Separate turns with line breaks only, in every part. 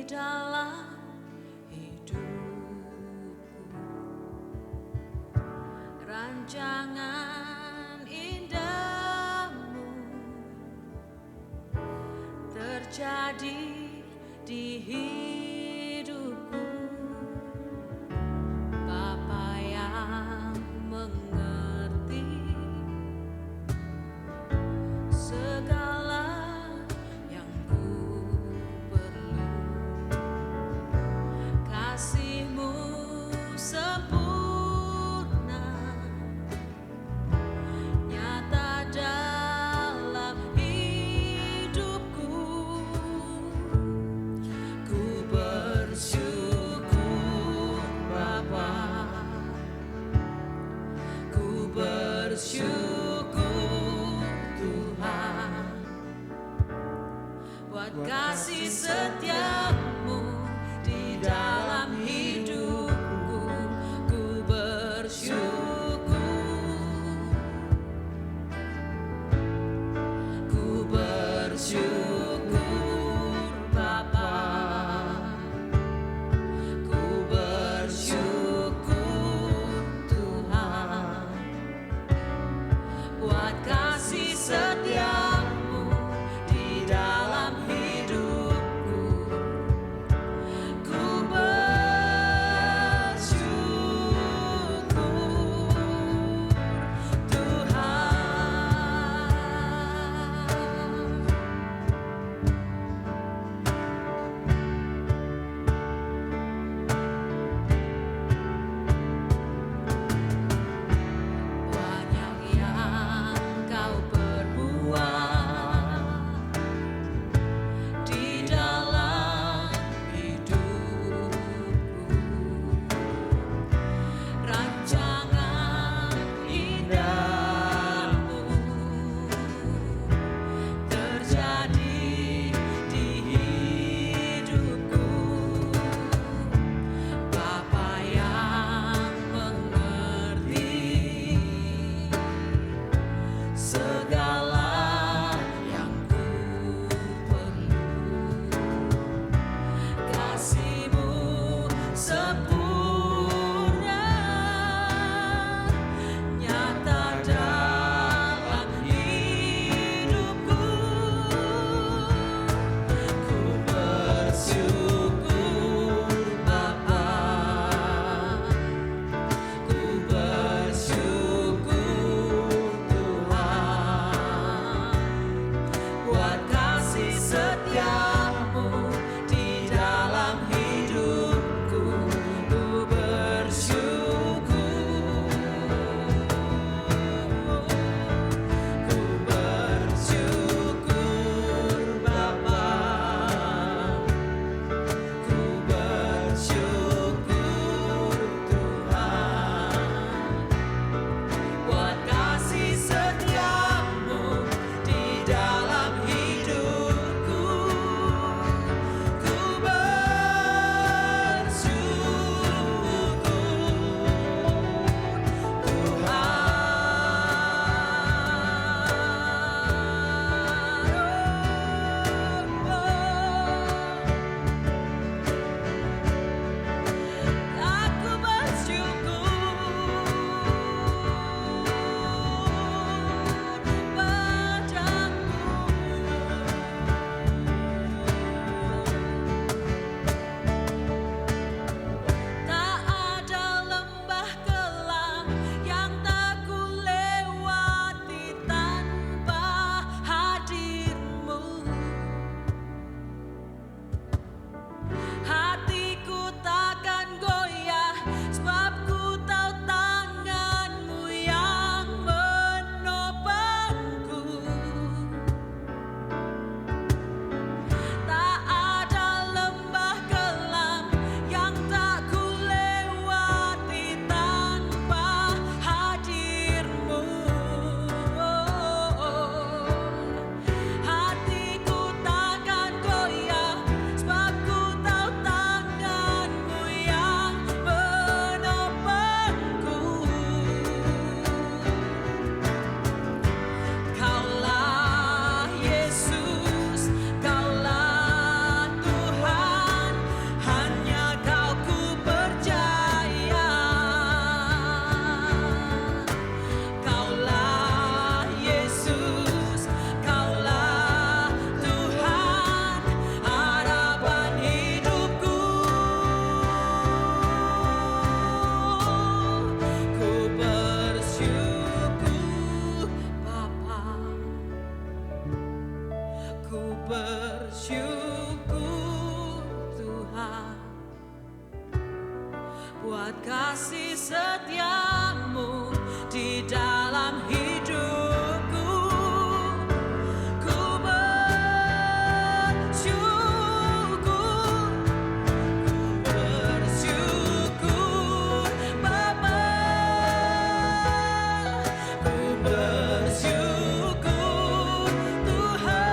dalam hidupku, rancangan indahmu terjadi di hidupku. Bapa yang mengerti segala yang ku perlu, kasih-Mu sempurna nyata dalam hidupku. Ku buat kasih setiamu di dalam hidupku. Ku bersyukur, bersyukur Bapa. Ku bersyukur Tuhan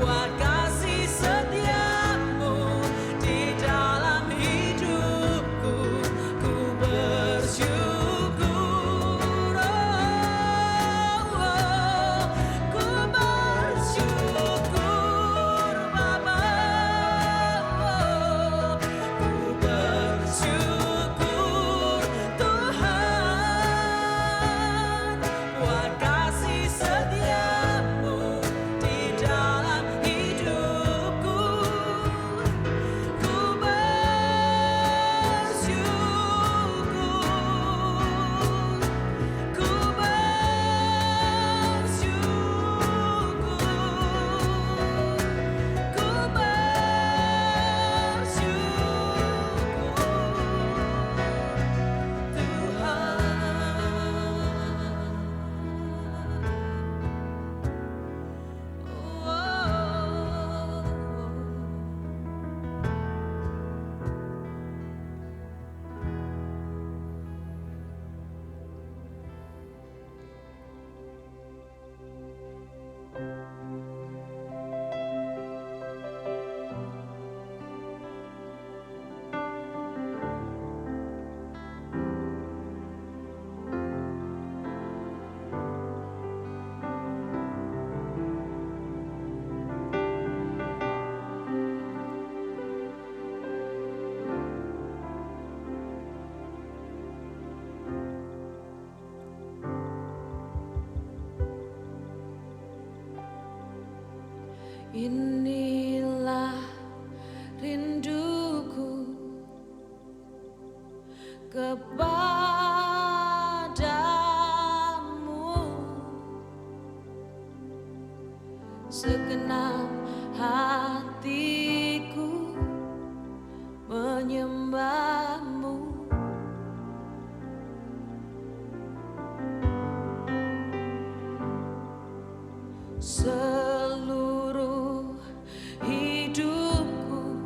buat kasih setiamu di dalam hidupku. Ku bersyukur, ku bersyukur Bapa. Ku bersyukur Tuhan buat kasih setiamu di dalam hidupku. Ku bersyukur, ku bersyukur, ku Inilah rinduku kepadamu, segenap hatiku menyembahmu. Seluruh hidupku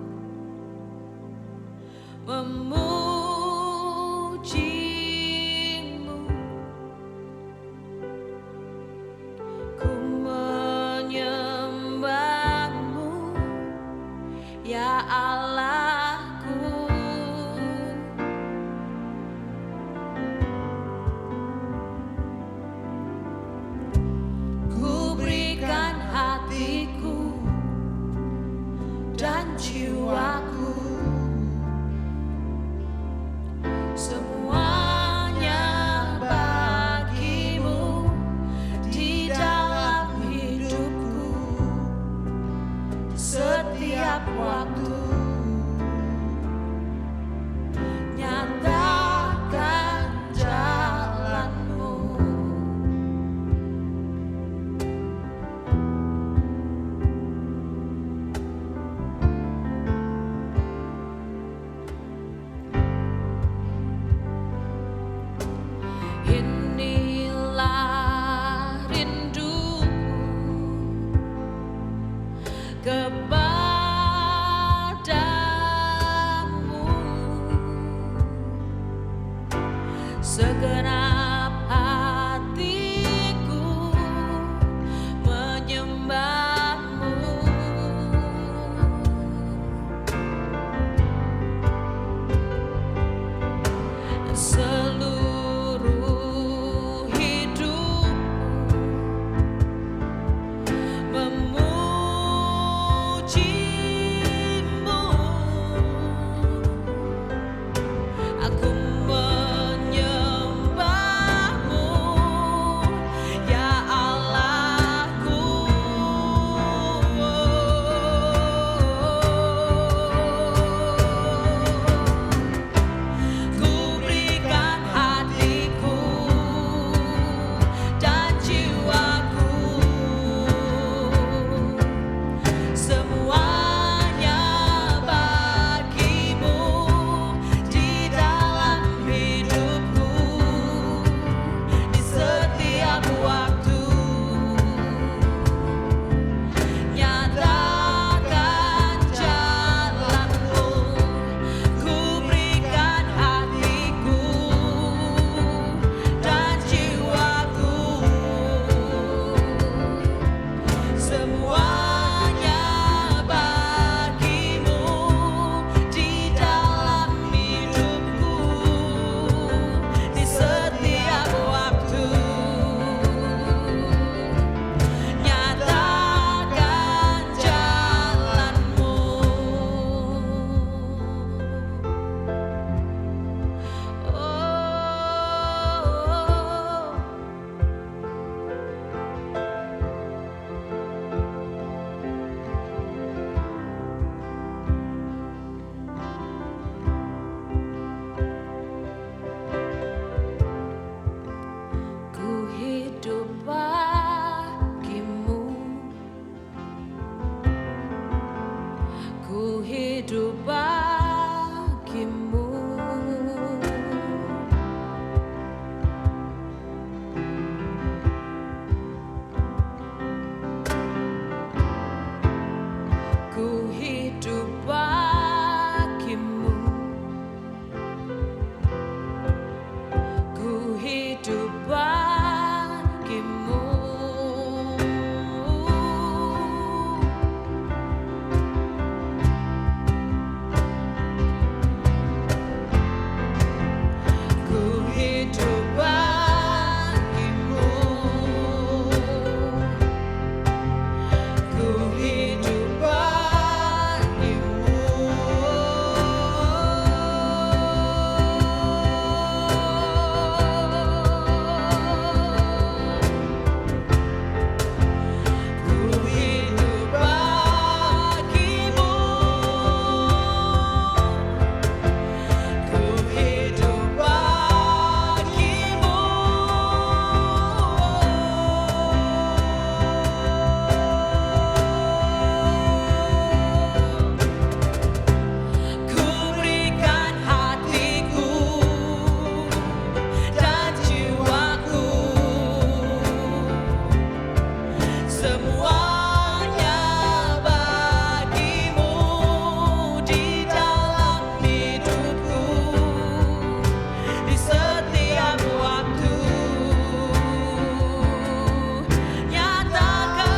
memujimu. Ku menyembahmu, ya Allahku. Ku berikan hatiku dan jiwaku, semuanya bagimu di dalam hidupku. Setiap waktu nyatakan jalanmu. Inilah rinduku kepadamu, hidup bagimu. Ku hidup bagimu. Ku hidup bagimu. Ku hidup bagimu. Ku hidup bagimu. Ku hidup bagimu. Ku hidup bagimu. Ku berikan hatiku dan jiwaku, semuanya bagimu di dalam hidupku, di setiap waktu. Nyatakan,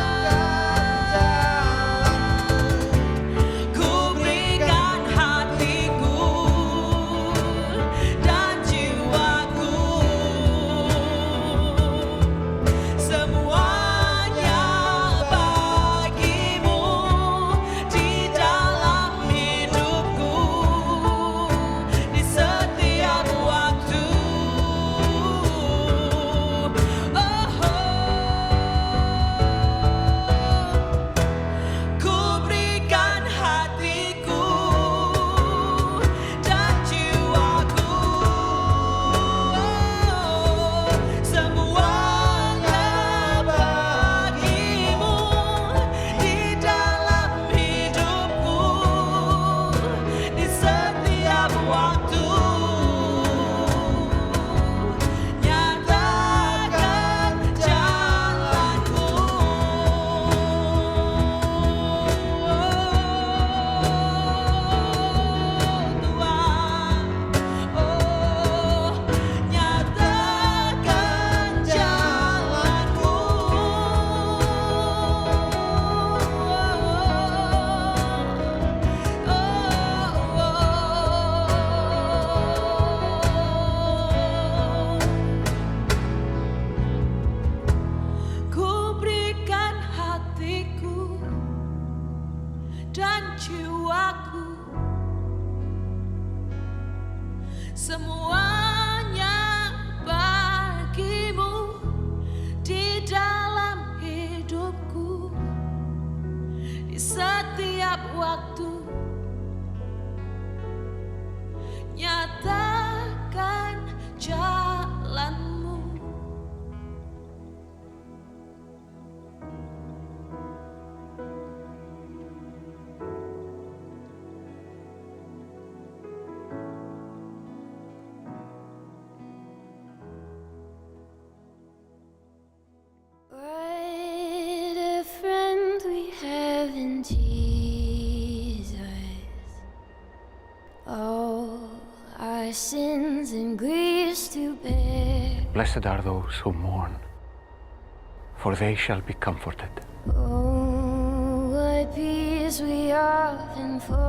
ku berikan hatiku dan jiwaku, semuanya bagimu di dalam hidupku, di setiap waktu. Ku berikan hatiku dan jiwaku, semuanya bagimu di dalam hidupku, di setiap waktu. Nyatakan jalanmu, Tuhan. Nyatakan jalanmu. Ku berikan hatiku dan jiwaku, semuanya bagimu di dalam hidupku, di setiap waktu. Nyatakan jalanmu.
What a friend we have in Jesus. All our sins and griefs to bear.
Blessed are those who mourn, for they shall be comforted.
Oh, what peace we often forfeit.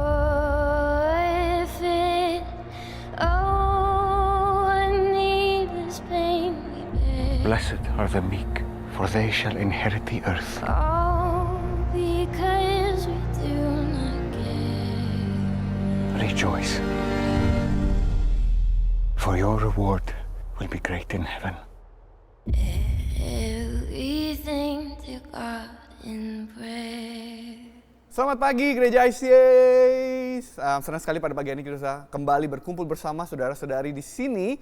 Oh, what needless pain we bear.
Blessed are the meek, for they shall inherit the earth.
All because we do not care.
Rejoice, for your reward will be great in heaven.
Everything to God in prayer.
Selamat pagi Gereja ICS. Senang sekali pada pagi ini kita bisa kembali berkumpul bersama saudara-saudari di sini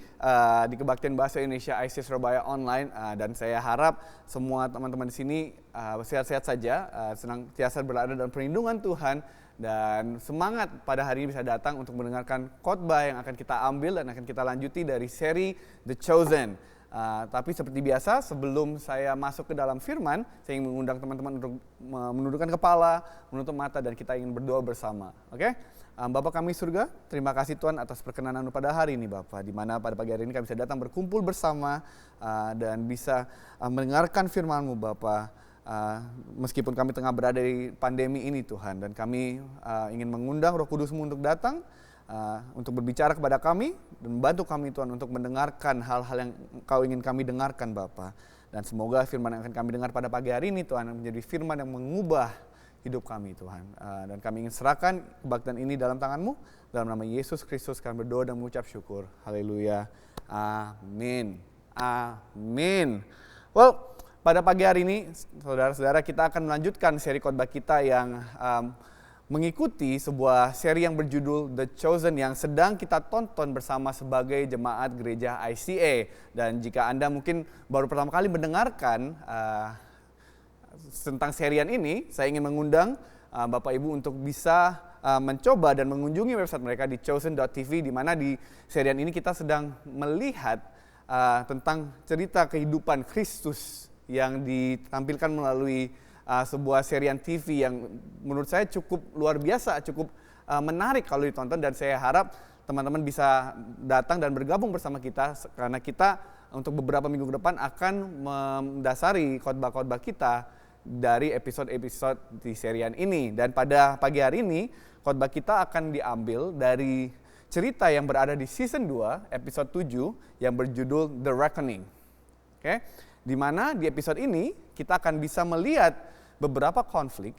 di Kebaktian Bahasa Indonesia ICS Surabaya Online, dan saya harap semua teman-teman di sini sehat-sehat saja, senantiasa berada dalam perlindungan Tuhan Dan semangat pada hari ini bisa datang untuk mendengarkan khotbah yang akan kita ambil dan akan kita lanjuti dari seri The Chosen. Tapi seperti biasa, sebelum saya masuk ke dalam firman, saya ingin mengundang teman-teman untuk menundukkan kepala, menutup mata, dan kita ingin berdoa bersama. Oke? Bapa kami surga, terima kasih Tuhan atas perkenanan-Mu pada hari ini Bapa, di mana pada pagi hari ini kami bisa datang berkumpul bersama dan bisa mendengarkan firman-Mu Bapa. Meskipun kami tengah berada di pandemi ini Tuhan, dan kami ingin mengundang Roh Kudus-Mu untuk datang, untuk berbicara kepada kami dan membantu kami Tuhan untuk mendengarkan hal-hal yang Engkau ingin kami dengarkan Bapa. Dan semoga firman yang akan kami dengar pada pagi hari ini Tuhan menjadi firman yang mengubah hidup kami Tuhan. Dan kami ingin serahkan kebaktian ini dalam tangan-Mu, dalam nama Yesus Kristus kami berdoa dan mengucap syukur. Haleluya. Amin. Amin. Well, pada pagi hari ini, saudara-saudara, kita akan melanjutkan seri khotbah kita yang mengikuti sebuah seri yang berjudul The Chosen yang sedang kita tonton bersama sebagai jemaat gereja ICA. Dan jika Anda mungkin baru pertama kali mendengarkan tentang serian ini, saya ingin mengundang Bapak Ibu untuk bisa mencoba dan mengunjungi website mereka di chosen.tv, di mana di serian ini kita sedang melihat tentang cerita kehidupan Kristus yang ditampilkan melalui sebuah serian TV yang menurut saya cukup luar biasa, cukup menarik kalau ditonton, dan saya harap teman-teman bisa datang dan bergabung bersama kita karena kita untuk beberapa minggu ke depan akan mendasari khotbah-khotbah kita dari episode-episode di serian ini. Dan pada pagi hari ini khotbah kita akan diambil dari cerita yang berada di season 2 episode 7 yang berjudul The Reckoning. Oke? Di mana di episode ini kita akan bisa melihat beberapa konflik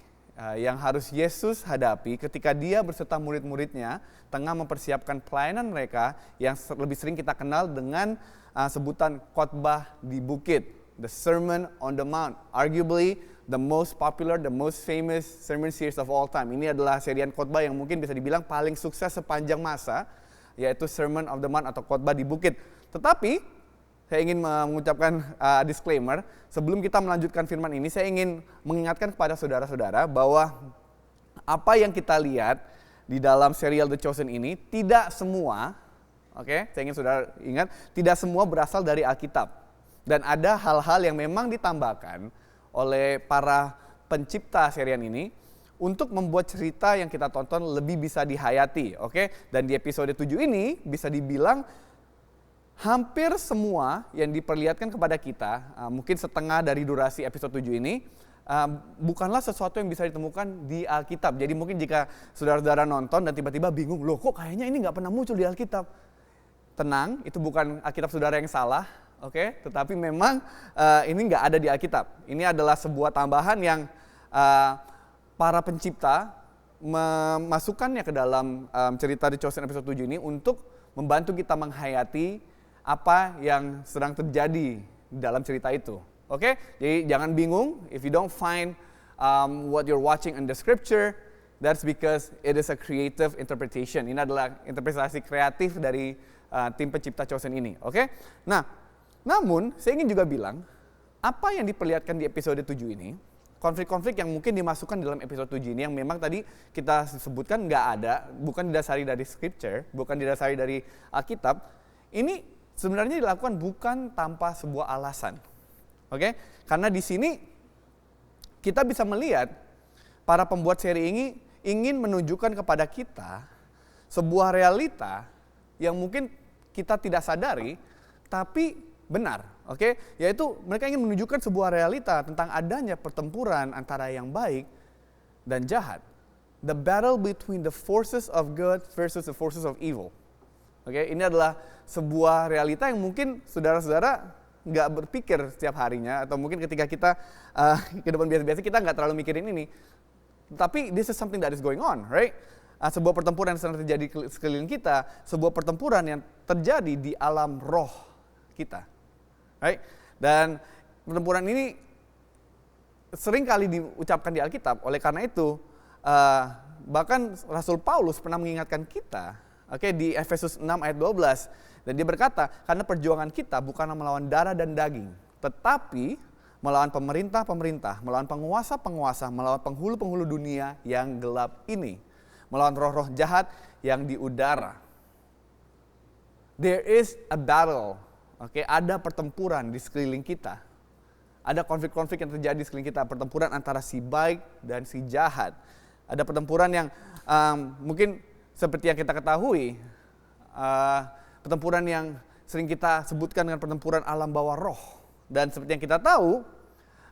yang harus Yesus hadapi ketika dia beserta murid-muridnya tengah mempersiapkan pelayanan mereka yang lebih sering kita kenal dengan sebutan khotbah di bukit, the Sermon on the Mount, arguably the most popular, the most famous sermon series of all time. Ini adalah serian khotbah yang mungkin bisa dibilang paling sukses sepanjang masa, yaitu Sermon on the Mount atau khotbah di bukit. Tetapi saya ingin mengucapkan disclaimer, sebelum kita melanjutkan firman ini, saya ingin mengingatkan kepada saudara-saudara bahwa apa yang kita lihat di dalam serial The Chosen ini, tidak semua, saya ingin saudara ingat, tidak semua berasal dari Alkitab. Dan ada hal-hal yang memang ditambahkan oleh para pencipta serian ini untuk membuat cerita yang kita tonton lebih bisa dihayati. Dan di episode 7 ini bisa dibilang hampir semua yang diperlihatkan kepada kita, mungkin setengah dari durasi episode 7 ini, bukanlah sesuatu yang bisa ditemukan di Alkitab. Jadi mungkin jika saudara-saudara nonton dan tiba-tiba bingung, loh kok kayaknya ini nggak pernah muncul di Alkitab. Tenang, itu bukan Alkitab saudara yang salah, tetapi memang ini nggak ada di Alkitab. Ini adalah sebuah tambahan yang para pencipta memasukkannya ke dalam cerita The Chosen episode 7 ini untuk membantu kita menghayati apa yang sedang terjadi dalam cerita itu. Jadi jangan bingung if you don't find what you're watching in the scripture, that's because it is a creative interpretation. Ini adalah interpretasi kreatif dari tim pencipta Chosen ini. Nah, namun saya ingin juga bilang apa yang diperlihatkan di episode 7 ini, konflik-konflik yang mungkin dimasukkan dalam episode 7 ini yang memang tadi kita sebutkan nggak ada, bukan didasari dari scripture, bukan didasari dari Alkitab, ini sebenarnya dilakukan bukan tanpa sebuah alasan. Karena di sini kita bisa melihat para pembuat seri ini ingin menunjukkan kepada kita sebuah realita yang mungkin kita tidak sadari tapi benar. Yaitu mereka ingin menunjukkan sebuah realita tentang adanya pertempuran antara yang baik dan jahat. The battle between the forces of good versus the forces of evil. Ini adalah sebuah realita yang mungkin saudara-saudara nggak berpikir setiap harinya, atau mungkin ketika kita kehidupan biasa-biasa kita nggak terlalu mikirin ini. Tapi this is something that is going on, right? Sebuah pertempuran yang sedang terjadi sekeliling kita, sebuah pertempuran yang terjadi di alam roh kita, right? Dan pertempuran ini sering kali diucapkan di Alkitab. Oleh karena itu, bahkan Rasul Paulus pernah mengingatkan kita, di Efesus 6 ayat 12. Dan dia berkata, karena perjuangan kita bukanlah melawan darah dan daging, tetapi melawan pemerintah-pemerintah, melawan penguasa-penguasa, melawan penghulu-penghulu dunia yang gelap ini. melawan roh-roh jahat yang di udara. There is a battle. Oke, ada pertempuran di sekeliling kita. Ada konflik-konflik yang terjadi di sekeliling kita, pertempuran antara si baik dan si jahat. Ada pertempuran yang mungkin seperti yang kita ketahui, pertempuran yang sering kita sebutkan dengan pertempuran alam bawah roh. Dan seperti yang kita tahu,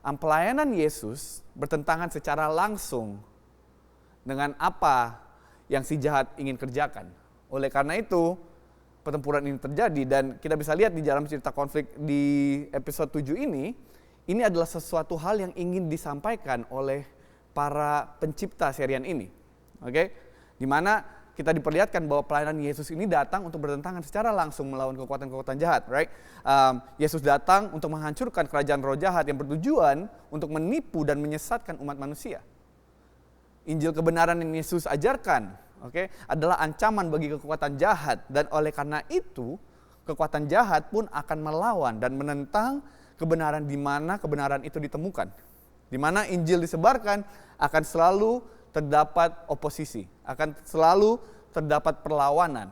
pelayanan Yesus bertentangan secara langsung dengan apa yang si jahat ingin kerjakan. Oleh karena itu, pertempuran ini terjadi dan kita bisa lihat di dalam cerita konflik di episode 7 ini adalah sesuatu hal yang ingin disampaikan oleh para pencipta serian ini. Oke? Di mana kita diperlihatkan bahwa pelayanan Yesus ini datang untuk bertentangan secara langsung melawan kekuatan-kekuatan jahat, right? Yesus datang untuk menghancurkan kerajaan roh jahat yang bertujuan untuk menipu dan menyesatkan umat manusia. Injil kebenaran yang Yesus ajarkan, adalah ancaman bagi kekuatan jahat, dan oleh karena itu kekuatan jahat pun akan melawan dan menentang kebenaran di mana kebenaran itu ditemukan. Di mana Injil disebarkan akan selalu terdapat oposisi, akan selalu terdapat perlawanan.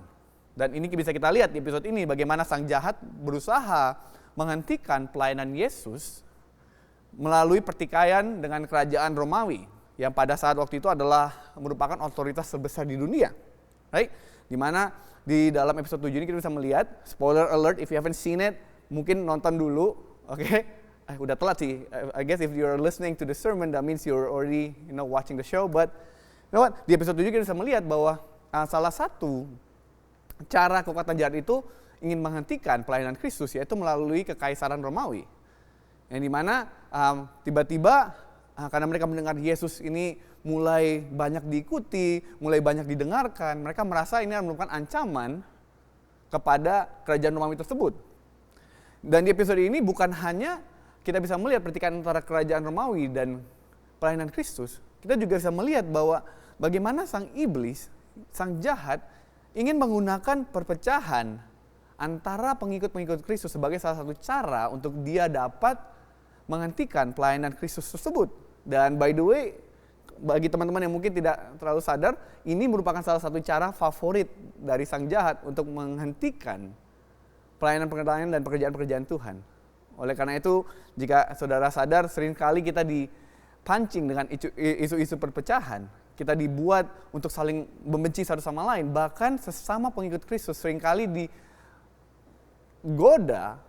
Dan ini bisa kita lihat di episode ini bagaimana sang jahat berusaha menghentikan pelayanan Yesus melalui pertikaian dengan kerajaan Romawi yang pada saat waktu itu adalah merupakan otoritas terbesar di dunia. Right? Dimana di dalam episode 7 ini kita bisa melihat, spoiler alert if you haven't seen it, mungkin nonton dulu, udah telat sih. I guess if you're listening to the sermon, that means you're already watching the show. But di episode 7 kita bisa melihat bahwa salah satu cara kekuatan jahat itu ingin menghentikan pelayanan Kristus, yaitu melalui kekaisaran Romawi. Yang dimana tiba-tiba karena mereka mendengar Yesus ini mulai banyak diikuti, mulai banyak didengarkan, mereka merasa ini merupakan ancaman kepada kerajaan Romawi tersebut. Dan di episode ini bukan hanya kita bisa melihat pertikaian antara kerajaan Romawi dan pelayanan Kristus, kita juga bisa melihat bahwa bagaimana sang iblis, sang jahat, ingin menggunakan perpecahan antara pengikut-pengikut Kristus sebagai salah satu cara untuk dia dapat menghentikan pelayanan Kristus tersebut. Dan by the way, bagi teman-teman yang mungkin tidak terlalu sadar, ini merupakan salah satu cara favorit dari sang jahat untuk menghentikan pelayanan-pelayanan dan pekerjaan-pekerjaan Tuhan. Oleh karena itu, jika saudara sadar, seringkali kita dipancing dengan isu-isu perpecahan. Kita dibuat untuk saling membenci satu sama lain. Bahkan sesama pengikut Kristus seringkali digoda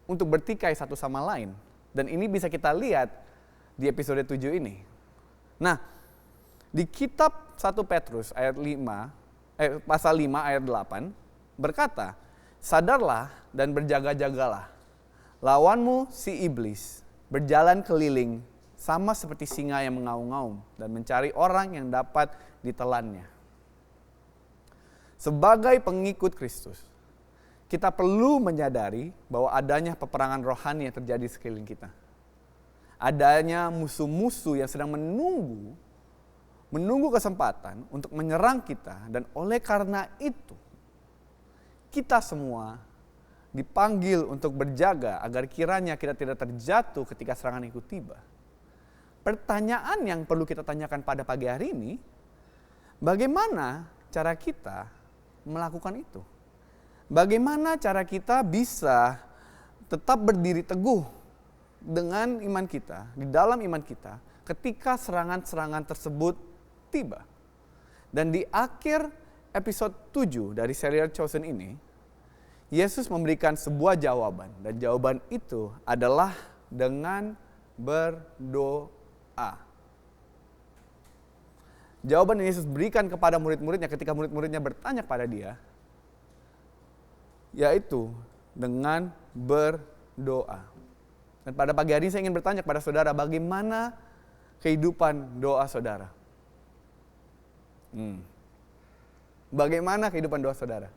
untuk bertikai satu sama lain. Dan ini bisa kita lihat di episode 7 ini. Nah, di kitab 1 Petrus pasal 5 ayat 8 berkata, "Sadarlah dan berjaga-jagalah. Lawanmu si iblis berjalan keliling sama seperti singa yang mengaum-ngaum dan mencari orang yang dapat ditelannya." Sebagai pengikut Kristus, kita perlu menyadari bahwa adanya peperangan rohani yang terjadi di sekeliling kita. Adanya musuh-musuh yang sedang menunggu kesempatan untuk menyerang kita, dan oleh karena itu kita semua dipanggil untuk berjaga agar kiranya kita tidak terjatuh ketika serangan itu tiba. Pertanyaan yang perlu kita tanyakan pada pagi hari ini, bagaimana cara kita melakukan itu? Bagaimana cara kita bisa tetap berdiri teguh dengan iman kita, di dalam iman kita, ketika serangan-serangan tersebut tiba. Dan di akhir episode 7 dari serial Chosen ini, Yesus memberikan sebuah jawaban. Dan jawaban itu adalah dengan berdoa. Jawaban yang Yesus berikan kepada murid-muridnya ketika murid-muridnya bertanya kepada dia, yaitu dengan berdoa. Dan pada pagi hari ini saya ingin bertanya kepada saudara, bagaimana kehidupan doa saudara? Bagaimana kehidupan doa saudara?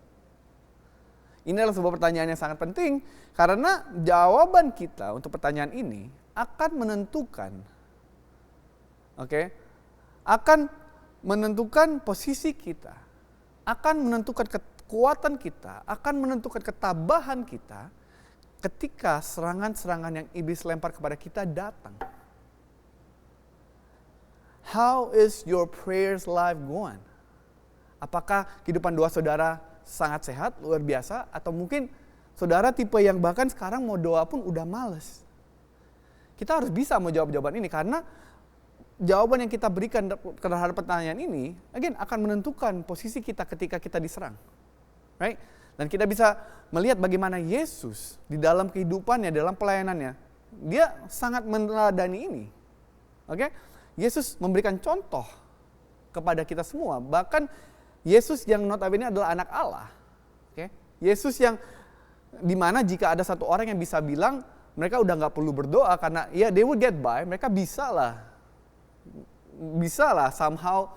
Ini adalah sebuah pertanyaan yang sangat penting, karena jawaban kita untuk pertanyaan ini akan menentukan posisi kita, akan menentukan kekuatan kita, akan menentukan ketabahan kita ketika serangan-serangan yang iblis lempar kepada kita datang. How is your prayers life going? Apakah kehidupan doa saudara sangat sehat, luar biasa, atau mungkin saudara tipe yang bahkan sekarang mau doa pun udah males. Kita harus bisa menjawab jawaban ini karena jawaban yang kita berikan terhadap pertanyaan ini, again, akan menentukan posisi kita ketika kita diserang. Right? Dan kita bisa melihat bagaimana Yesus di dalam kehidupannya, dalam pelayanannya, dia sangat meneladani ini. Oke? Yesus memberikan contoh kepada kita semua. Bahkan Yesus yang notabene adalah anak Allah. Oke? Yesus yang dimana jika ada satu orang yang bisa bilang mereka udah nggak perlu berdoa karena ya they will get by, mereka bisa lah somehow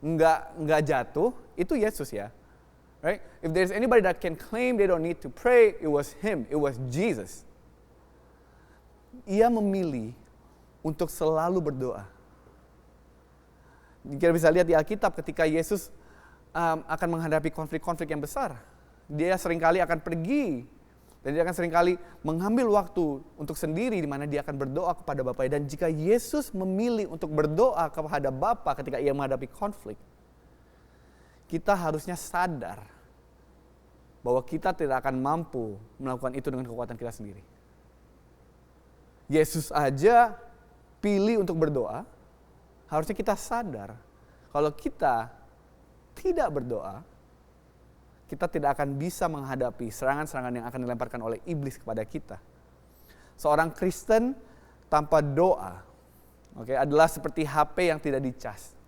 nggak jatuh, itu Yesus ya. Right? If there's anybody that can claim they don't need to pray, it was him, it was Jesus. Ia memilih untuk selalu berdoa. Kita bisa lihat di Alkitab ketika Yesus akan menghadapi konflik-konflik yang besar. Dia seringkali akan pergi dan dia akan seringkali mengambil waktu untuk sendiri di mana dia akan berdoa kepada Bapa. Dan jika Yesus memilih untuk berdoa kepada Bapa ketika ia menghadapi konflik, kita harusnya sadar bahwa kita tidak akan mampu melakukan itu dengan kekuatan kita sendiri. Yesus aja pilih untuk berdoa, harusnya kita sadar kalau kita tidak berdoa, kita tidak akan bisa menghadapi serangan-serangan yang akan dilemparkan oleh iblis kepada kita. Seorang Kristen tanpa doa, adalah seperti HP yang tidak dicas.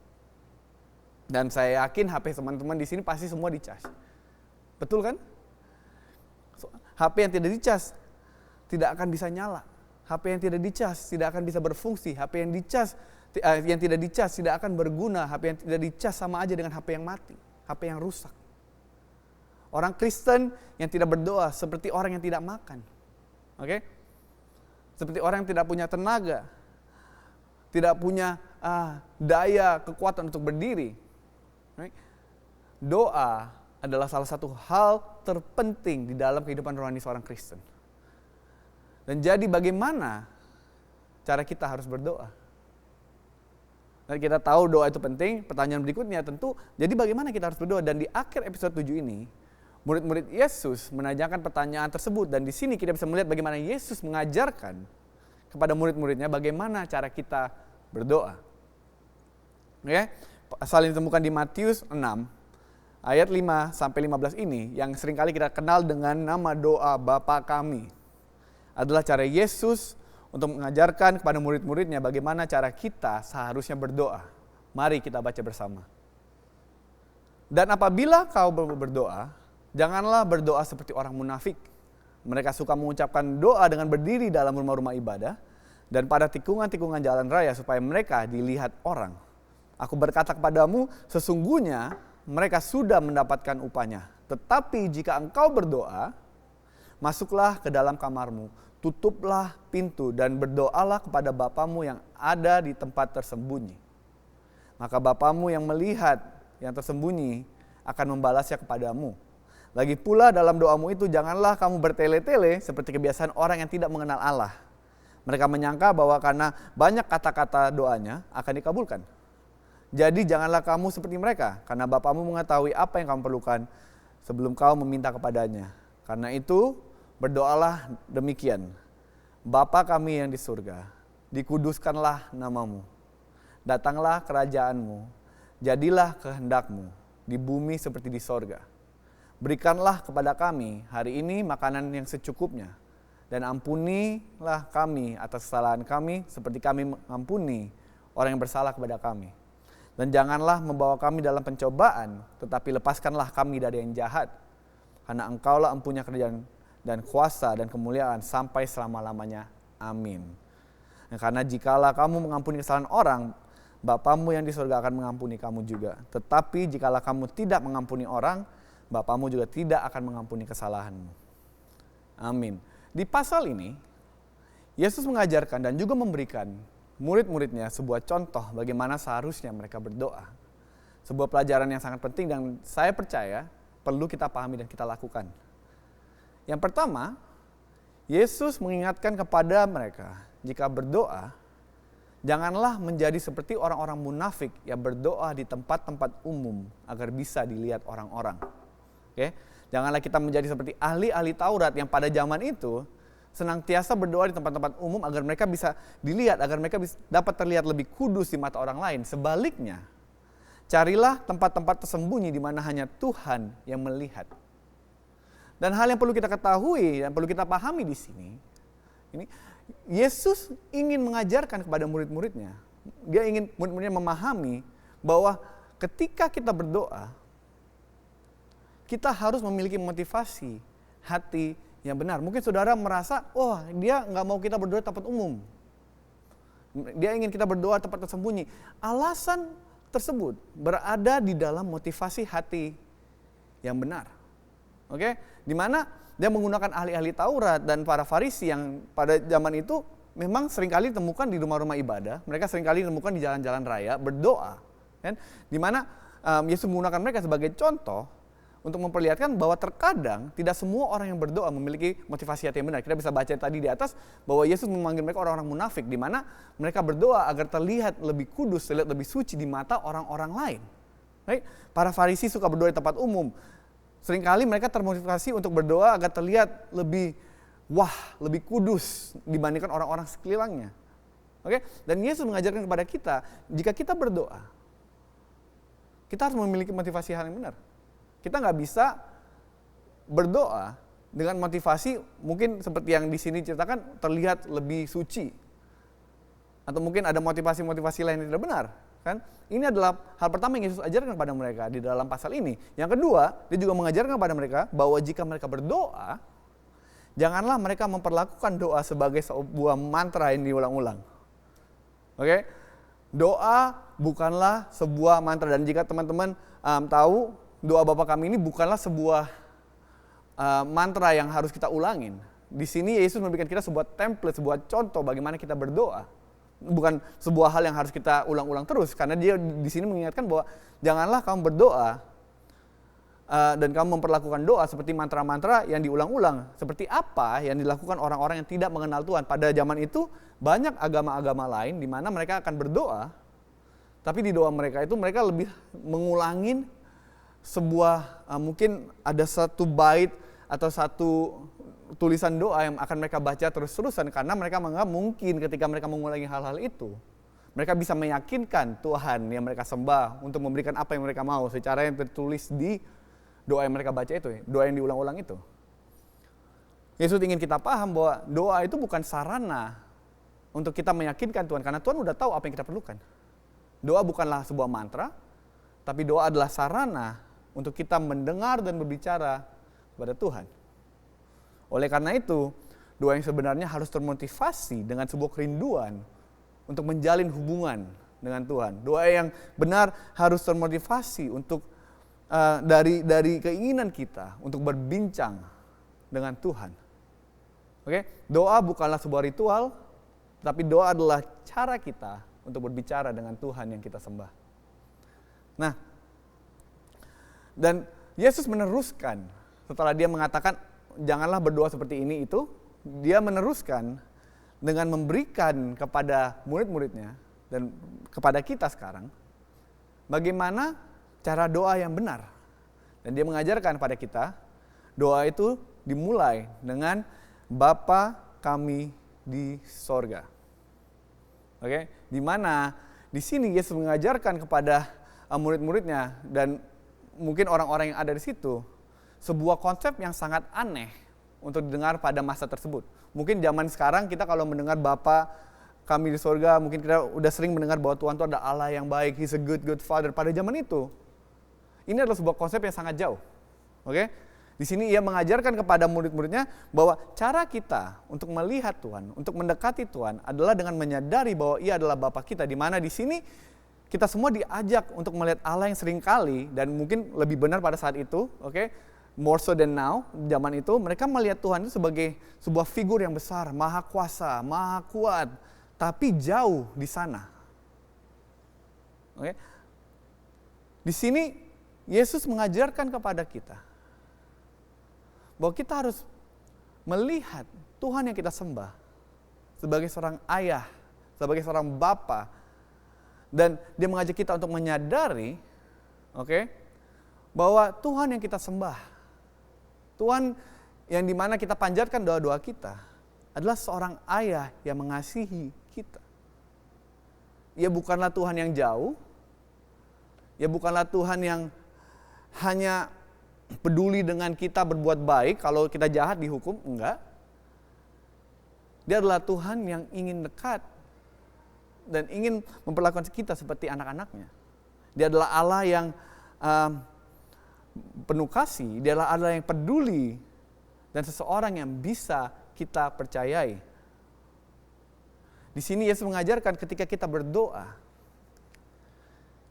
Dan saya yakin HP teman-teman di sini pasti semua dicas. Betul kan? HP yang tidak dicas tidak akan bisa nyala. HP yang tidak dicas tidak akan bisa berfungsi. HP yang tidak dicas tidak akan berguna. HP yang tidak dicas sama aja dengan HP yang mati, HP yang rusak. Orang Kristen yang tidak berdoa seperti orang yang tidak makan. Seperti orang yang tidak punya tenaga, tidak punya daya, kekuatan untuk berdiri. Doa adalah salah satu hal terpenting di dalam kehidupan rohani seorang Kristen. Dan jadi bagaimana cara kita harus berdoa? Dan kita tahu doa itu penting. Pertanyaan berikutnya tentu, jadi bagaimana kita harus berdoa? Dan di akhir episode 7 ini, murid-murid Yesus menanyakan pertanyaan tersebut. Dan di sini kita bisa melihat bagaimana Yesus mengajarkan kepada murid-muridnya bagaimana cara kita berdoa. Pasal yang ditemukan di Matius 6, ayat 5 sampai 15 ini, yang seringkali kita kenal dengan nama doa Bapa Kami, adalah cara Yesus untuk mengajarkan kepada murid-muridnya bagaimana cara kita seharusnya berdoa. Mari kita baca bersama. Dan apabila kau berdoa, janganlah berdoa seperti orang munafik. Mereka suka mengucapkan doa dengan berdiri dalam rumah-rumah ibadah dan pada tikungan-tikungan jalan raya supaya mereka dilihat orang. Aku berkata kepadamu, sesungguhnya mereka sudah mendapatkan upahnya. Tetapi jika engkau berdoa, masuklah ke dalam kamarmu, tutuplah pintu dan berdoalah kepada Bapamu yang ada di tempat tersembunyi. Maka Bapamu yang melihat yang tersembunyi akan membalasnya kepadamu. Lagi pula dalam doamu itu janganlah kamu bertele-tele seperti kebiasaan orang yang tidak mengenal Allah. Mereka menyangka bahwa karena banyak kata-kata doanya akan dikabulkan. Jadi janganlah kamu seperti mereka, karena Bapamu mengetahui apa yang kamu perlukan sebelum kau meminta kepadanya. Karena itu berdoalah demikian. Bapa kami yang di surga, dikuduskanlah namamu. Datanglah kerajaanmu, jadilah kehendakmu di bumi seperti di sorga. Berikanlah kepada kami hari ini makanan yang secukupnya. Dan ampunilah kami atas kesalahan kami seperti kami mengampuni orang yang bersalah kepada kami. Dan janganlah membawa kami dalam pencobaan, tetapi lepaskanlah kami dari yang jahat. Karena engkaulah empunya kerajaan dan kuasa dan kemuliaan sampai selama-lamanya. Amin. Dan karena jikalau kamu mengampuni kesalahan orang, Bapamu yang di surga akan mengampuni kamu juga. Tetapi jikalau kamu tidak mengampuni orang, Bapamu juga tidak akan mengampuni kesalahanmu. Amin. Di pasal ini, Yesus mengajarkan dan juga memberikan murid-muridnya sebuah contoh bagaimana seharusnya mereka berdoa. Sebuah pelajaran yang sangat penting dan saya percaya perlu kita pahami dan kita lakukan. Yang pertama, Yesus mengingatkan kepada mereka, jika berdoa, Janganlah menjadi seperti orang-orang munafik yang berdoa di tempat-tempat umum agar bisa dilihat orang-orang. Oke? Janganlah kita menjadi seperti ahli-ahli Taurat yang pada zaman itu senantiasa berdoa di tempat-tempat umum agar mereka bisa dilihat, agar mereka dapat terlihat lebih kudus di mata orang lain. Sebaliknya, carilah tempat-tempat tersembunyi di mana hanya Tuhan yang melihat. Dan hal yang perlu kita ketahui dan perlu kita pahami di sini, ini Yesus ingin mengajarkan kepada murid-muridnya. Dia ingin murid-muridnya memahami bahwa ketika kita berdoa, kita harus memiliki motivasi hati yang benar. Mungkin saudara merasa, dia nggak mau kita berdoa di tempat umum. Dia ingin kita berdoa di tempat tersembunyi. Alasan tersebut berada di dalam motivasi hati yang benar. Oke? Di mana dia menggunakan ahli-ahli Taurat dan para Farisi yang pada zaman itu memang seringkali ditemukan di rumah-rumah ibadah. Mereka seringkali ditemukan di jalan-jalan raya berdoa. Kan? Di mana Yesus menggunakan mereka sebagai contoh untuk memperlihatkan bahwa terkadang tidak semua orang yang berdoa memiliki motivasi hati yang benar. Kita bisa baca tadi di atas bahwa Yesus memanggil mereka orang-orang munafik, di mana mereka berdoa agar terlihat lebih kudus, terlihat lebih suci di mata orang-orang lain. Baik? Para Farisi suka berdoa di tempat umum. Seringkali mereka termotivasi untuk berdoa agar terlihat lebih lebih kudus dibandingkan orang-orang sekelilingnya. Oke? Dan Yesus mengajarkan kepada kita, jika kita berdoa, kita harus memiliki motivasi hal yang benar. Kita nggak bisa berdoa dengan motivasi mungkin seperti yang di sini ceritakan terlihat lebih suci. Atau mungkin ada motivasi-motivasi lain yang tidak benar. Kan? Ini adalah hal pertama yang Yesus ajarkan kepada mereka di dalam pasal ini. Yang kedua, dia juga mengajarkan kepada mereka bahwa jika mereka berdoa, janganlah mereka memperlakukan doa sebagai sebuah mantra yang diulang-ulang. Oke? Doa bukanlah sebuah mantra, dan jika teman-teman tahu, doa Bapa Kami ini bukanlah sebuah mantra yang harus kita ulangin. Di sini Yesus memberikan kita sebuah template, sebuah contoh bagaimana kita berdoa. Bukan sebuah hal yang harus kita ulang-ulang terus, karena dia di sini mengingatkan bahwa janganlah kamu berdoa dan kamu memperlakukan doa seperti mantra-mantra yang diulang-ulang. Seperti apa yang dilakukan orang-orang yang tidak mengenal Tuhan. Pada zaman itu banyak agama-agama lain di mana mereka akan berdoa, tapi di doa mereka itu mereka lebih mengulangin sebuah mungkin ada satu bait atau satu tulisan doa yang akan mereka baca terus-terusan, karena mereka menganggap mungkin ketika mereka mengulangi hal-hal itu, mereka bisa meyakinkan Tuhan yang mereka sembah untuk memberikan apa yang mereka mau secara yang tertulis di doa yang mereka baca itu, doa yang diulang-ulang itu. Yesus ingin kita paham bahwa doa itu bukan sarana untuk kita meyakinkan Tuhan, karena Tuhan udah tahu apa yang kita perlukan. Doa bukanlah sebuah mantra, tapi doa adalah sarana untuk kita mendengar dan berbicara kepada Tuhan. Oleh karena itu, doa yang sebenarnya harus termotivasi dengan sebuah kerinduan untuk menjalin hubungan dengan Tuhan. Doa yang benar harus termotivasi untuk dari keinginan kita untuk berbincang dengan Tuhan. Oke? Doa bukanlah sebuah ritual, tapi doa adalah cara kita untuk berbicara dengan Tuhan yang kita sembah. Nah, dan Yesus meneruskan setelah dia mengatakan janganlah berdoa seperti ini itu, dia meneruskan dengan memberikan kepada murid-muridnya dan kepada kita sekarang bagaimana cara doa yang benar. Dan dia mengajarkan kepada kita doa itu dimulai dengan Bapa Kami di sorga. Oke, di mana di sini Yesus mengajarkan kepada murid-muridnya dan mungkin orang-orang yang ada di situ sebuah konsep yang sangat aneh untuk didengar pada masa tersebut. Mungkin zaman sekarang kita kalau mendengar Bapa Kami di sorga, mungkin kita udah sering mendengar bahwa Tuhan itu adalah Allah yang baik, He's a good Father. Pada zaman itu, ini adalah sebuah konsep yang sangat jauh. Oke? Di sini ia mengajarkan kepada murid-muridnya bahwa cara kita untuk melihat Tuhan, untuk mendekati Tuhan adalah dengan menyadari bahwa Ia adalah Bapa kita. Di mana di sini kita semua diajak untuk melihat Allah yang seringkali dan mungkin lebih benar pada saat itu, oke? More so than now, zaman itu mereka melihat Tuhan itu sebagai sebuah figur yang besar, maha kuasa, maha kuat, tapi jauh di sana. Oke? Di sini Yesus mengajarkan kepada kita bahwa kita harus melihat Tuhan yang kita sembah sebagai seorang ayah, sebagai seorang bapa. Dan dia mengajak kita untuk menyadari, bahwa Tuhan yang kita sembah, Tuhan yang dimana kita panjatkan doa-doa kita, adalah seorang ayah yang mengasihi kita. Ia bukanlah Tuhan yang jauh, ia bukanlah Tuhan yang hanya peduli dengan kita berbuat baik, kalau kita jahat dihukum, enggak. Dia adalah Tuhan yang ingin dekat dan ingin memperlakukan kita seperti anak-anaknya. Dia adalah Allah yang penuh kasih, dia adalah Allah yang peduli, dan seseorang yang bisa kita percayai. Di sini Yesus mengajarkan ketika kita berdoa,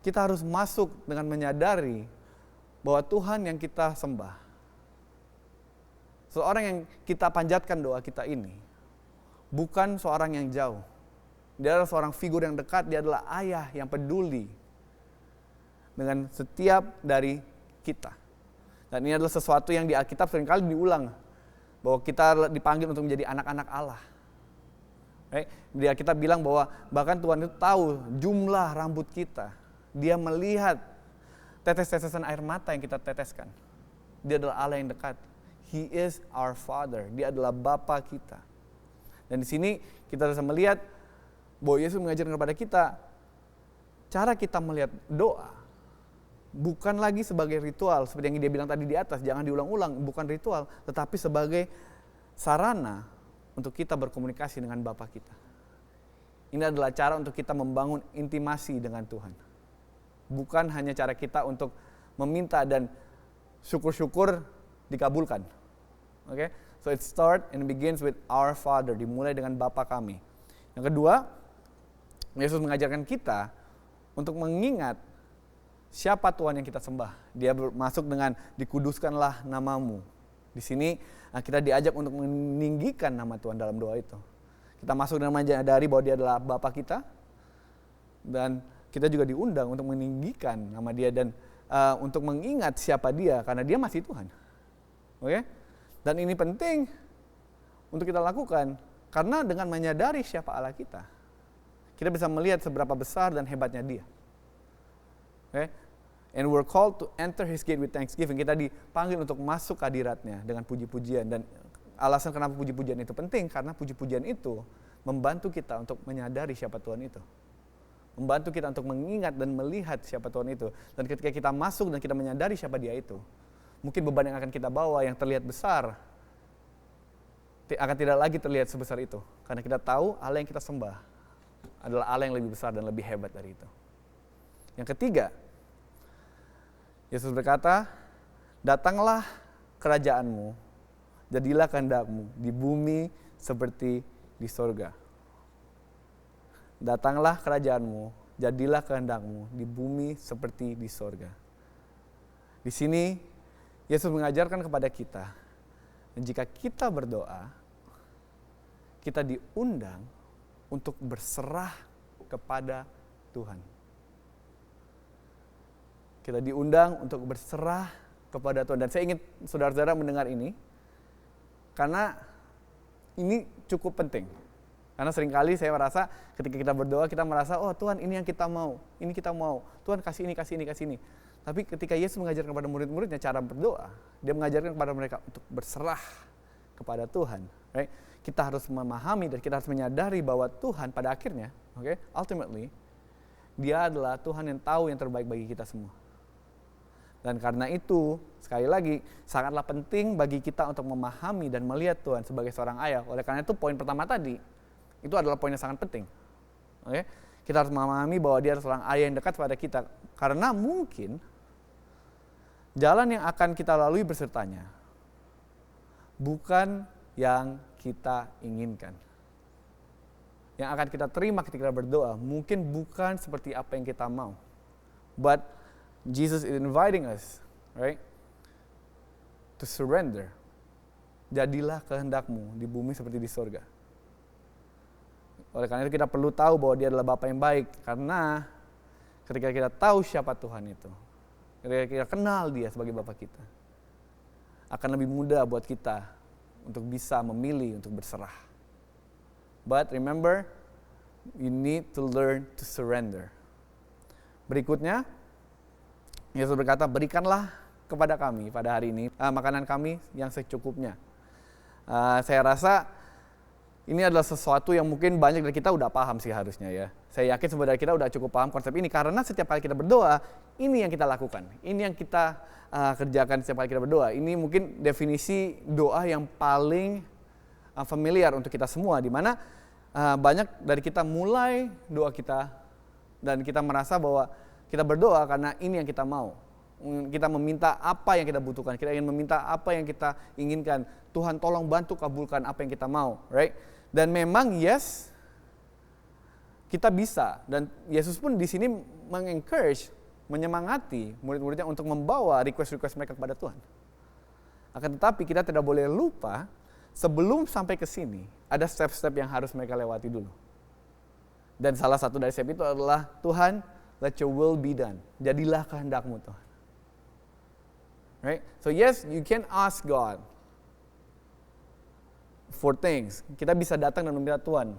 kita harus masuk dengan menyadari bahwa Tuhan yang kita sembah, seorang yang kita panjatkan doa kita ini, bukan seorang yang jauh. Dia adalah seorang figur yang dekat, dia adalah ayah yang peduli dengan setiap dari kita. Dan ini adalah sesuatu yang di Alkitab seringkali diulang, bahwa kita dipanggil untuk menjadi anak-anak Allah. Di Alkitab bilang bahwa bahkan Tuhan itu tahu jumlah rambut kita. Dia melihat tetes-tetesan air mata yang kita teteskan. Dia adalah Allah yang dekat. He is our Father. Dia adalah Bapa kita. Dan di sini kita bisa melihat bahwa Yesus mengajarkan kepada kita, cara kita melihat doa bukan lagi sebagai ritual, seperti yang dia bilang tadi di atas, jangan diulang-ulang, bukan ritual, tetapi sebagai sarana untuk kita berkomunikasi dengan Bapa kita. Ini adalah cara untuk kita membangun intimasi dengan Tuhan. Bukan hanya cara kita untuk meminta dan syukur-syukur dikabulkan. So it starts and begins with our Father, dimulai dengan Bapa kami. Yang kedua, Yesus mengajarkan kita untuk mengingat siapa Tuhan yang kita sembah. Dia masuk dengan dikuduskanlah namamu. Di sini kita diajak untuk meninggikan nama Tuhan dalam doa itu. Kita masuk dengan menyadari bahwa dia adalah Bapa kita. Dan kita juga diundang untuk meninggikan nama dia dan untuk mengingat siapa dia, karena dia masih Tuhan. Dan ini penting untuk kita lakukan, karena dengan menyadari siapa Allah kita, kita bisa melihat seberapa besar dan hebatnya dia. And we're called to enter his gate with thanksgiving. Kita dipanggil untuk masuk ke hadiratnya dengan puji-pujian. Dan alasan kenapa puji-pujian itu penting, karena puji-pujian itu membantu kita untuk menyadari siapa Tuhan itu. Membantu kita untuk mengingat dan melihat siapa Tuhan itu. Dan ketika kita masuk dan kita menyadari siapa dia itu, mungkin beban yang akan kita bawa yang terlihat besar, akan tidak lagi terlihat sebesar itu. Karena kita tahu Allah yang kita sembah adalah Allah yang lebih besar dan lebih hebat dari itu. Yang ketiga, Yesus berkata, datanglah kerajaanmu, jadilah kehendakmu di bumi seperti di sorga. Datanglah kerajaanmu, jadilah kehendakmu di bumi seperti di sorga. Di sini Yesus mengajarkan kepada kita, dan jika kita berdoa, kita diundang untuk berserah kepada Tuhan. Kita diundang untuk berserah kepada Tuhan. Dan saya ingin saudara-saudara mendengar ini, karena ini cukup penting. Karena seringkali saya merasa ketika kita berdoa, kita merasa, oh Tuhan ini yang kita mau, ini kita mau. Tuhan kasih ini, kasih ini, kasih ini. Tapi ketika Yesus mengajarkan kepada murid-muridnya cara berdoa, dia mengajarkan kepada mereka untuk berserah kepada Tuhan. Kita harus memahami dan kita harus menyadari bahwa Tuhan pada akhirnya, ultimately, dia adalah Tuhan yang tahu yang terbaik bagi kita semua. Dan karena itu, sekali lagi, sangatlah penting bagi kita untuk memahami dan melihat Tuhan sebagai seorang ayah. Oleh karena itu, poin pertama tadi, itu adalah poin yang sangat penting. Kita harus memahami bahwa dia adalah seorang ayah yang dekat pada kita. Karena mungkin, jalan yang akan kita lalui bersertanya, bukan yang kita inginkan. Yang akan kita terima ketika kita berdoa, mungkin bukan seperti apa yang kita mau. But Jesus is inviting us, to surrender. Jadilah kehendakmu di bumi seperti di sorga. Oleh karena itu kita perlu tahu bahwa dia adalah Bapa yang baik. Karena ketika kita tahu siapa Tuhan itu, ketika kita kenal dia sebagai Bapa kita, akan lebih mudah buat kita untuk bisa memilih untuk berserah. But remember, you need to learn to surrender. Berikutnya, Yesus berkata, berikanlah kepada kami pada hari ini makanan kami yang secukupnya. Saya rasa ini adalah sesuatu yang mungkin banyak dari kita udah paham sih harusnya ya. Saya yakin semua dari kita udah cukup paham konsep ini karena setiap kali kita berdoa, ini yang kita lakukan. Ini yang kita kerjakan setiap kali kita berdoa. Ini mungkin definisi doa yang paling familiar untuk kita semua, di mana banyak dari kita mulai doa kita dan kita merasa bahwa kita berdoa karena ini yang kita mau. Kita meminta apa yang kita butuhkan, kita ingin meminta apa yang kita inginkan. Tuhan tolong bantu kabulkan apa yang kita mau, right? Dan memang yes, kita bisa. Dan Yesus pun di sini mengencourage, menyemangati murid-muridnya untuk membawa request-request mereka kepada Tuhan. Akan tetapi kita tidak boleh lupa, sebelum sampai ke sini, ada step-step yang harus mereka lewati dulu. Dan salah satu dari step itu adalah, Tuhan, let your will be done. Jadilah kehendak-Mu, Tuhan. Right? So yes, you can ask God for things. Kita bisa datang dan meminta Tuhan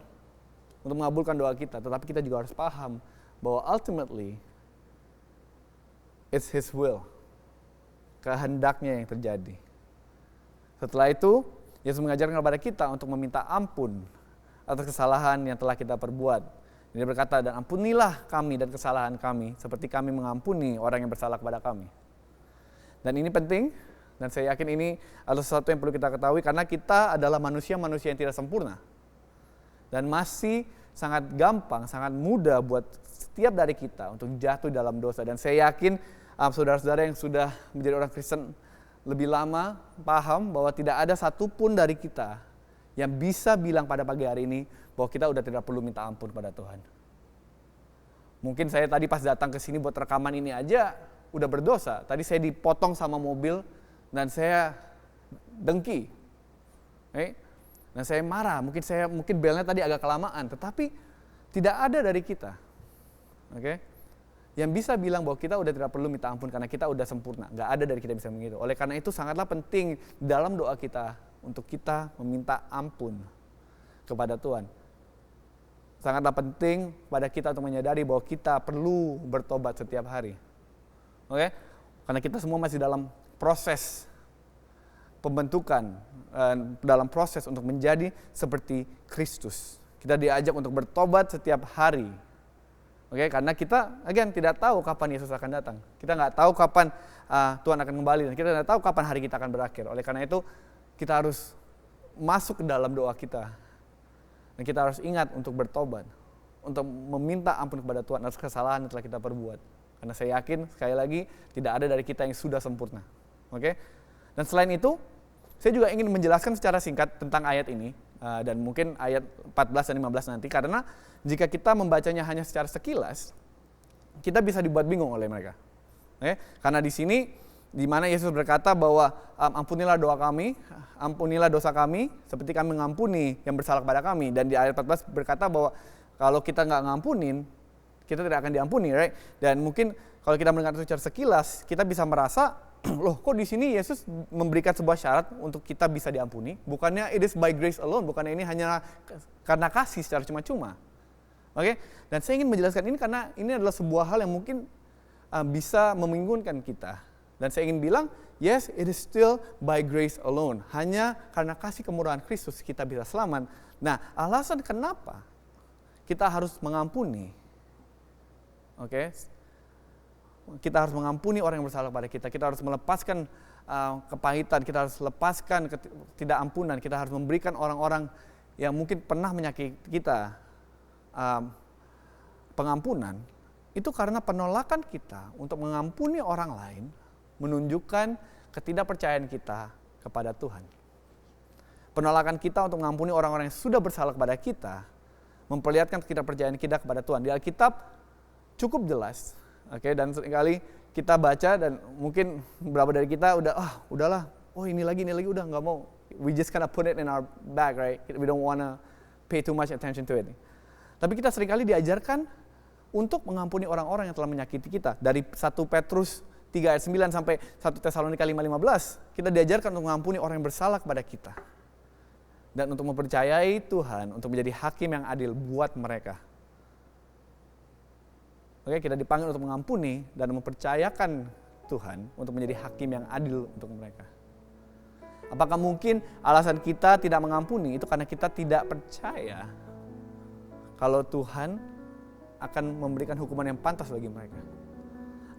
untuk mengabulkan doa kita, tetapi kita juga harus paham bahwa ultimately it's His will, kehendaknya yang terjadi. Setelah itu, Yesus mengajarkan kepada kita untuk meminta ampun atas kesalahan yang telah kita perbuat. Dia berkata, dan ampunilah kami dan kesalahan kami, seperti kami mengampuni orang yang bersalah kepada kami. Dan ini penting, dan saya yakin ini adalah sesuatu yang perlu kita ketahui, karena kita adalah manusia-manusia yang tidak sempurna. Dan masih sangat gampang, sangat mudah buat setiap dari kita untuk jatuh dalam dosa. Dan saya yakin saudara-saudara yang sudah menjadi orang Kristen lebih lama paham bahwa tidak ada satupun dari kita yang bisa bilang pada pagi hari ini bahwa kita udah tidak perlu minta ampun pada Tuhan. Mungkin saya tadi pas datang ke sini buat rekaman ini aja udah berdosa. Tadi saya dipotong sama mobil dan saya dengki. Dan saya marah, mungkin belnya tadi agak kelamaan, tetapi tidak ada dari kita. Yang bisa bilang bahwa kita udah tidak perlu minta ampun karena kita udah sempurna. Nggak ada dari kita bisa begitu. Oleh karena itu sangatlah penting dalam doa kita untuk kita meminta ampun kepada Tuhan. Sangatlah penting pada kita untuk menyadari bahwa kita perlu bertobat setiap hari. Karena kita semua masih dalam proses pembentukan, dalam proses untuk menjadi seperti Kristus. Kita diajak untuk bertobat setiap hari. Karena kita, tidak tahu kapan Yesus akan datang. Kita nggak tahu kapan Tuhan akan kembali, dan kita nggak tahu kapan hari kita akan berakhir. Oleh karena itu, kita harus masuk ke dalam doa kita. Dan kita harus ingat untuk bertobat, untuk meminta ampun kepada Tuhan atas kesalahan yang telah kita perbuat. Karena saya yakin, sekali lagi, tidak ada dari kita yang sudah sempurna. Dan selain itu, saya juga ingin menjelaskan secara singkat tentang ayat ini, dan mungkin ayat 14 dan 15 nanti, karena jika kita membacanya hanya secara sekilas, kita bisa dibuat bingung oleh mereka. Karena di sini, di mana Yesus berkata bahwa ampunilah doa kami, ampunilah dosa kami, seperti kami mengampuni yang bersalah kepada kami. Dan di ayat 14 berkata bahwa kalau kita nggak ngampunin, kita tidak akan diampuni, right? Dan mungkin kalau kita mendengar itu secara sekilas, kita bisa merasa, loh kok di sini Yesus memberikan sebuah syarat untuk kita bisa diampuni? Bukannya it is by grace alone, bukannya ini hanya karena kasih secara cuma-cuma. Dan saya ingin menjelaskan ini karena ini adalah sebuah hal yang mungkin bisa membingungkan kita. Dan saya ingin bilang, yes, it is still by grace alone. Hanya karena kasih kemurahan Kristus kita bisa selamat. Nah, alasan kenapa kita harus mengampuni, kita harus mengampuni orang yang bersalah pada kita. Kita harus melepaskan kepahitan, kita harus lepaskan ketidakampunan, kita harus memberikan orang-orang yang mungkin pernah menyakiti kita pengampunan. Itu karena penolakan kita untuk mengampuni orang lain menunjukkan ketidakpercayaan kita kepada Tuhan. Penolakan kita untuk mengampuni orang-orang yang sudah bersalah kepada kita memperlihatkan ketidakpercayaan kita kepada Tuhan. Di Alkitab cukup jelas, dan seringkali kita baca dan mungkin beberapa dari kita udahlah, ini lagi udah nggak mau. We just kind of put it in our bag, right? We don't wanna pay too much attention to it. Tapi kita seringkali diajarkan untuk mengampuni orang-orang yang telah menyakiti kita. Dari 1 Petrus 3 ayat 9 sampai 1 Tesalonika 5:15, kita diajarkan untuk mengampuni orang yang bersalah kepada kita. Dan untuk mempercayai Tuhan, untuk menjadi hakim yang adil buat mereka. Oke, kita dipanggil untuk mengampuni dan mempercayakan Tuhan untuk menjadi hakim yang adil untuk mereka. Apakah mungkin alasan kita tidak mengampuni itu karena kita tidak percaya kalau Tuhan akan memberikan hukuman yang pantas bagi mereka?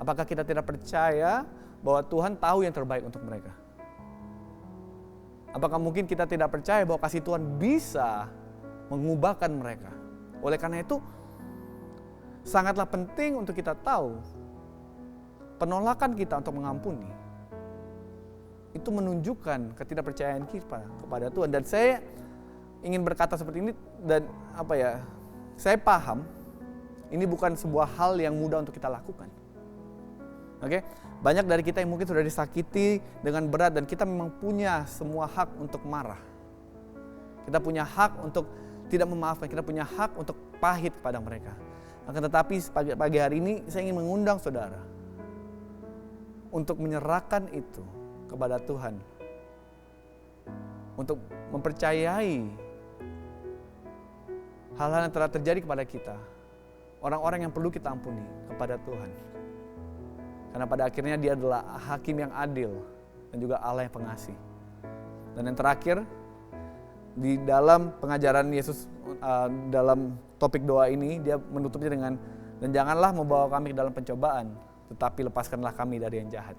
Apakah kita tidak percaya bahwa Tuhan tahu yang terbaik untuk mereka? Apakah mungkin kita tidak percaya bahwa kasih Tuhan bisa mengubahkan mereka? Oleh karena itu, sangatlah penting untuk kita tahu penolakan kita untuk mengampuni itu menunjukkan ketidakpercayaan kita kepada Tuhan. Dan saya ingin berkata seperti ini dan saya paham ini bukan sebuah hal yang mudah untuk kita lakukan. Oke, banyak dari kita yang mungkin sudah disakiti dengan berat dan kita memang punya semua hak untuk marah. Kita punya hak untuk tidak memaafkan, kita punya hak untuk pahit kepada mereka. Akan tetapi pagi hari ini saya ingin mengundang saudara untuk menyerahkan itu kepada Tuhan. Untuk mempercayai hal-hal yang telah terjadi kepada kita. Orang-orang yang perlu kita ampuni kepada Tuhan. Karena pada akhirnya Dia adalah hakim yang adil dan juga Allah yang pengasih. Dan yang terakhir, di dalam pengajaran Yesus dalam topik doa ini, Dia menutupnya dengan, dan janganlah membawa kami ke dalam pencobaan, tetapi lepaskanlah kami dari yang jahat.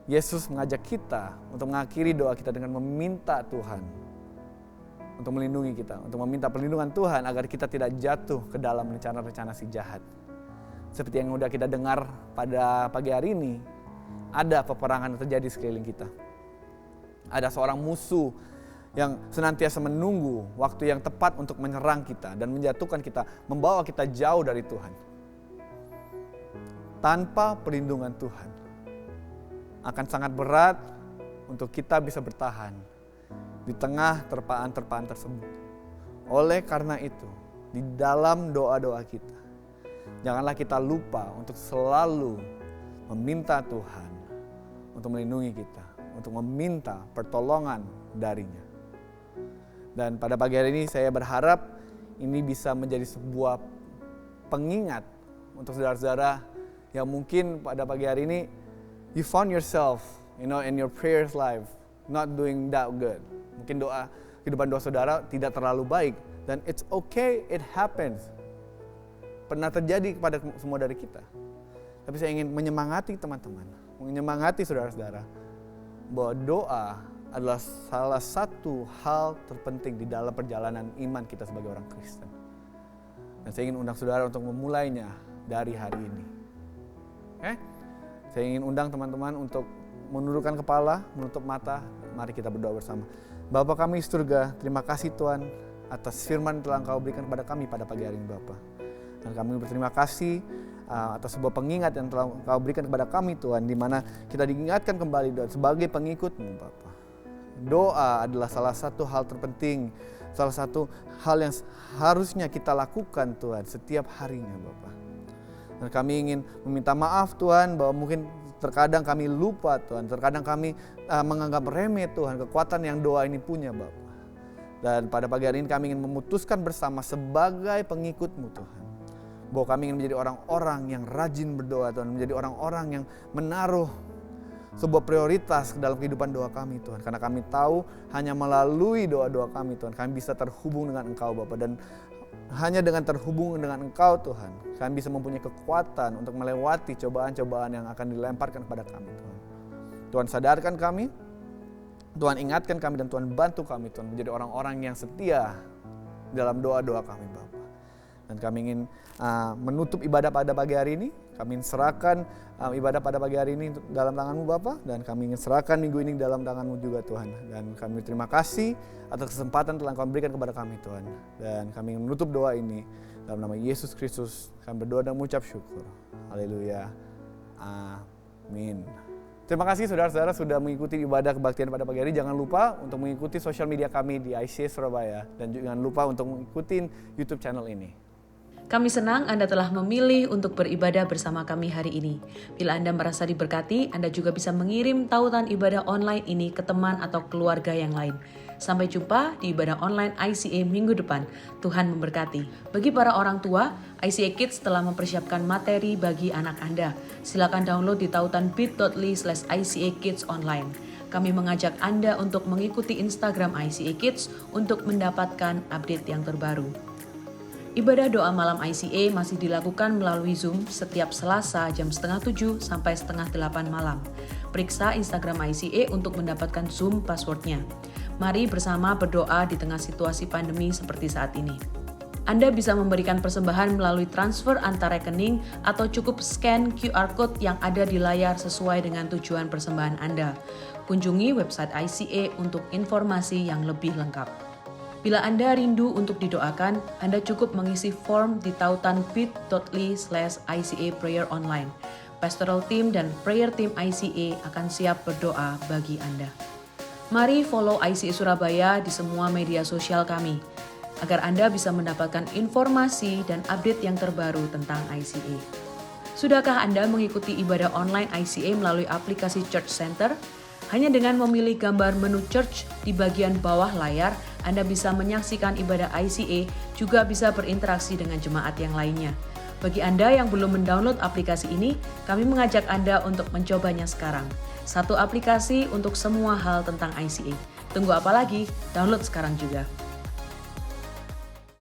Yesus mengajak kita untuk mengakhiri doa kita dengan meminta Tuhan untuk melindungi kita, untuk meminta perlindungan Tuhan agar kita tidak jatuh ke dalam rencana-rencana si jahat. Seperti yang sudah kita dengar pada pagi hari ini, ada peperangan yang terjadi sekeliling kita. Ada seorang musuh yang senantiasa menunggu waktu yang tepat untuk menyerang kita dan menjatuhkan kita, membawa kita jauh dari Tuhan. Tanpa perlindungan Tuhan, akan sangat berat untuk kita bisa bertahan di tengah terpaan-terpaan tersebut. Oleh karena itu, di dalam doa-doa kita, janganlah kita lupa untuk selalu meminta Tuhan untuk melindungi kita, untuk meminta pertolongan darinya. Dan pada pagi hari ini saya berharap ini bisa menjadi sebuah pengingat untuk saudara-saudara yang mungkin pada pagi hari ini you found yourself, in your prayers life not doing that good. Mungkin kehidupan doa saudara tidak terlalu baik dan it's okay, it happens. Pernah terjadi kepada semua dari kita. Tapi saya ingin menyemangati teman-teman, menyemangati saudara-saudara bahwa doa adalah salah satu hal terpenting di dalam perjalanan iman kita sebagai orang Kristen. Dan saya ingin undang saudara untuk memulainya dari hari ini. Saya ingin undang teman-teman untuk menundukkan kepala, menutup mata. Mari kita berdoa bersama. Bapa kami di surga, terima kasih Tuhan atas firman yang telah Engkau berikan kepada kami pada pagi hari ini Bapa. Dan kami berterima kasih atas sebuah pengingat yang telah Engkau berikan kepada kami Tuhan, di mana kita diingatkan kembali Tuhan sebagai pengikut-Mu Bapa. Doa adalah salah satu hal terpenting, salah satu hal yang harusnya kita lakukan Tuhan setiap harinya Bapa. Dan kami ingin meminta maaf Tuhan bahwa mungkin terkadang kami lupa Tuhan, terkadang kami menganggap remeh Tuhan kekuatan yang doa ini punya Bapa. Dan pada pagi hari ini kami ingin memutuskan bersama sebagai pengikut-Mu Tuhan, bahwa kami ingin menjadi orang-orang yang rajin berdoa Tuhan, menjadi orang-orang yang menaruh sebuah prioritas dalam kehidupan doa kami Tuhan. Karena kami tahu hanya melalui doa-doa kami Tuhan, kami bisa terhubung dengan Engkau Bapa. Dan hanya dengan terhubung dengan Engkau Tuhan, kami bisa mempunyai kekuatan untuk melewati cobaan-cobaan yang akan dilemparkan kepada kami Tuhan. Tuhan sadarkan kami, Tuhan ingatkan kami, dan Tuhan bantu kami Tuhan menjadi orang-orang yang setia dalam doa-doa kami Bapa. Dan kami ingin menutup ibadah pada pagi hari ini. Kami ingin serahkan ibadah pada pagi hari ini dalam tangan-Mu Bapa. Dan kami ingin serahkan minggu ini dalam tangan-Mu juga Tuhan. Dan kami terima kasih atas kesempatan telah Engkau berikan kepada kami Tuhan. Dan kami ingin menutup doa ini dalam nama Yesus Kristus. Kami berdoa dan mengucap syukur. Haleluya. Amin. Terima kasih saudara-saudara sudah mengikuti ibadah kebaktian pada pagi hari. Jangan lupa untuk mengikuti sosial media kami di ICS Surabaya. Dan jangan lupa untuk mengikuti YouTube channel ini.
Kami senang Anda telah memilih untuk beribadah bersama kami hari ini. Bila Anda merasa diberkati, Anda juga bisa mengirim tautan ibadah online ini ke teman atau keluarga yang lain. Sampai jumpa di ibadah online ICA minggu depan. Tuhan memberkati. Bagi para orang tua, ICA Kids telah mempersiapkan materi bagi anak Anda. Silakan download di tautan bit.ly/ICA Kids online. Kami mengajak Anda untuk mengikuti Instagram ICA Kids untuk mendapatkan update yang terbaru. Ibadah doa malam ICA masih dilakukan melalui Zoom setiap Selasa jam 6:30 sampai 7:30 malam. Periksa Instagram ICA untuk mendapatkan Zoom passwordnya. Mari bersama berdoa di tengah situasi pandemi seperti saat ini. Anda bisa memberikan persembahan melalui transfer antar rekening atau cukup scan QR Code yang ada di layar sesuai dengan tujuan persembahan Anda. Kunjungi website ICA untuk informasi yang lebih lengkap. Bila Anda rindu untuk didoakan, Anda cukup mengisi form di tautan bit.ly/ICA Prayer Online. Pastoral Team dan Prayer Team ICA akan siap berdoa bagi Anda. Mari follow ICA Surabaya di semua media sosial kami, agar Anda bisa mendapatkan informasi dan update yang terbaru tentang ICA. Sudahkah Anda mengikuti ibadah online ICA melalui aplikasi Church Center? Hanya dengan memilih gambar menu Church di bagian bawah layar, Anda bisa menyaksikan ibadah ICA, juga bisa berinteraksi dengan jemaat yang lainnya. Bagi Anda yang belum mendownload aplikasi ini, kami mengajak Anda untuk mencobanya sekarang. Satu aplikasi untuk semua hal tentang ICA. Tunggu apa lagi? Download sekarang juga.